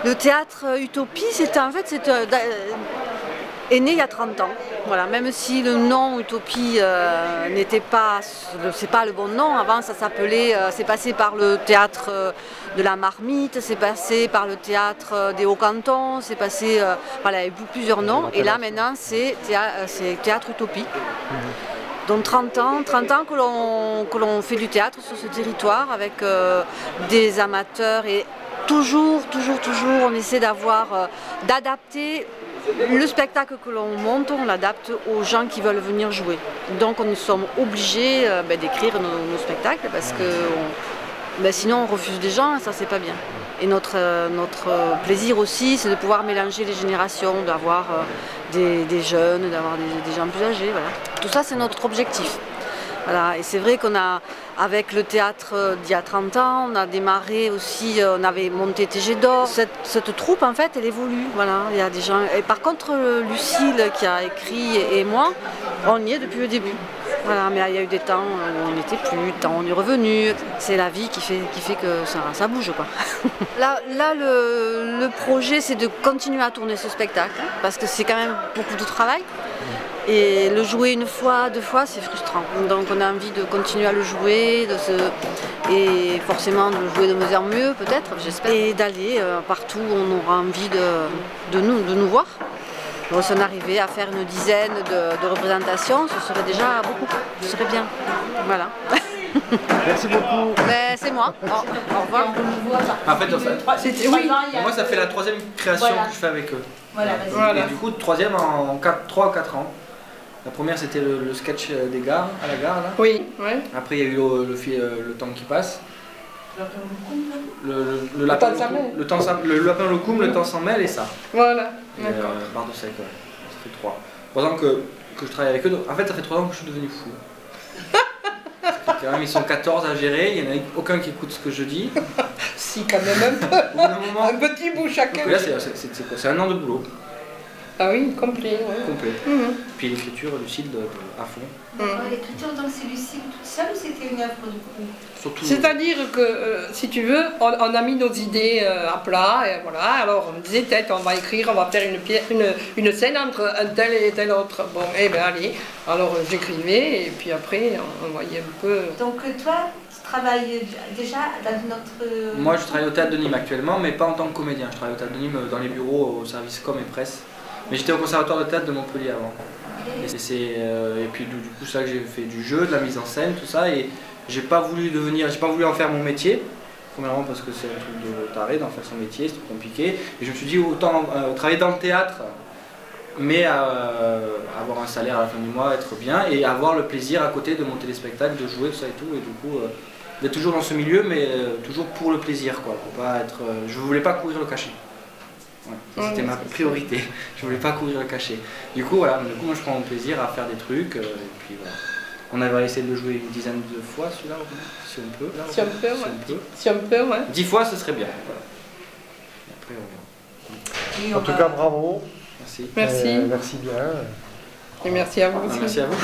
Le théâtre Utopie, est né il y a 30 ans. Voilà, même si le nom Utopie n'était pas, c'est pas le bon nom. Avant, ça s'appelait, c'est passé par le théâtre de la Marmite, c'est passé par le théâtre des Hauts-Cantons, c'est passé, voilà, il y a eu plusieurs noms. Et là, maintenant, c'est théâtre Utopie. Donc 30 ans que l'on fait du théâtre sur ce territoire avec des amateurs et toujours, on essaie d'adapter le spectacle que l'on monte, on l'adapte aux gens qui veulent venir jouer. Donc nous sommes obligés d'écrire nos spectacles parce que sinon on refuse des gens et ça c'est pas bien. Et notre plaisir aussi c'est de pouvoir mélanger les générations, d'avoir des jeunes, d'avoir des gens plus âgés. Voilà. Tout ça c'est notre objectif. Voilà. Et c'est vrai qu'on a, avec le théâtre d'il y a 30 ans, on a démarré aussi, on avait monté TG d'Or. Cette troupe en fait elle évolue. Voilà. Il y a des gens. Et par contre Lucille qui a écrit et moi, on y est depuis le début. Voilà, mais il y a eu des temps où on n'était plus, des temps où on est revenu. C'est la vie qui fait que ça bouge, quoi. Là le projet, c'est de continuer à tourner ce spectacle, parce que c'est quand même beaucoup de travail. Et le jouer une fois, deux fois, c'est frustrant. Donc on a envie de continuer à le jouer, et forcément de le jouer de mieux en mieux, peut-être, j'espère. Et d'aller partout où on aura envie de nous voir. Donc, si on arrivait à faire une dizaine de représentations, ce serait déjà beaucoup, ce serait bien. Voilà. Merci beaucoup. Ben, c'est moi. Au revoir. En fait, moi ça fait la troisième création que je fais avec eux. Voilà. Et du coup, troisième en 3 ou 4 ans. La première c'était le sketch des gares, à la gare là. Oui, ouais. Après il y a eu le temps qui passe. Le lapin au loukoum, le temps s'en mêle et ça. Voilà. D'accord. Barre de sec, ouais. Ça fait 3 ans que je travaille avec eux. En fait, ça fait 3 ans que je suis devenu fou. Quand même, ils sont 14 à gérer, il n'y en a aucun qui écoute ce que je dis. Si, quand même un peu. Un petit bout chacun. Là, c'est 1 an de boulot. Ah oui, complet. Ouais. Complet. Puis l'écriture lucide à fond. L'écriture, donc c'est Lucille toute seule ou c'était une œuvre de groupe? C'est-à-dire que, si tu veux, on a mis nos idées à plat, et voilà, alors on disait peut-être on va écrire, on va faire une scène entre un tel et tel autre. Bon, eh bien allez, alors j'écrivais, et puis après on voyait un peu... Donc toi, tu travailles déjà dans notre... Moi je travaille au Théâtre de Nîmes actuellement, mais pas en tant que comédien. Je travaille au Théâtre de Nîmes dans les bureaux, au service com et presse. Mais j'étais au conservatoire de théâtre de Montpellier avant. Et puis du coup c'est là que j'ai fait du jeu, de la mise en scène, tout ça. Et j'ai pas voulu en faire mon métier. Premièrement parce que c'est un truc de taré d'en faire son métier, c'est compliqué. Et je me suis dit autant travailler dans le théâtre, mais avoir un salaire à la fin du mois, être bien, et avoir le plaisir à côté de monter des spectacles, de jouer, tout ça et tout. Et du coup, d'être toujours dans ce milieu, mais toujours pour le plaisir, quoi. Pour pas être, je voulais pas courir le cachet. Ouais, c'était ma priorité, je voulais pas courir le cachet. Du coup, voilà, moi je prends mon plaisir à faire des trucs, et puis voilà. On avait essayé de le jouer une dizaine de fois celui-là, si on peut. Si on peut, ouais. 10 fois, ce serait bien. Voilà. Et après, en tout cas, bravo. Merci. Merci. Merci bien. Et merci à vous aussi. Merci à vous.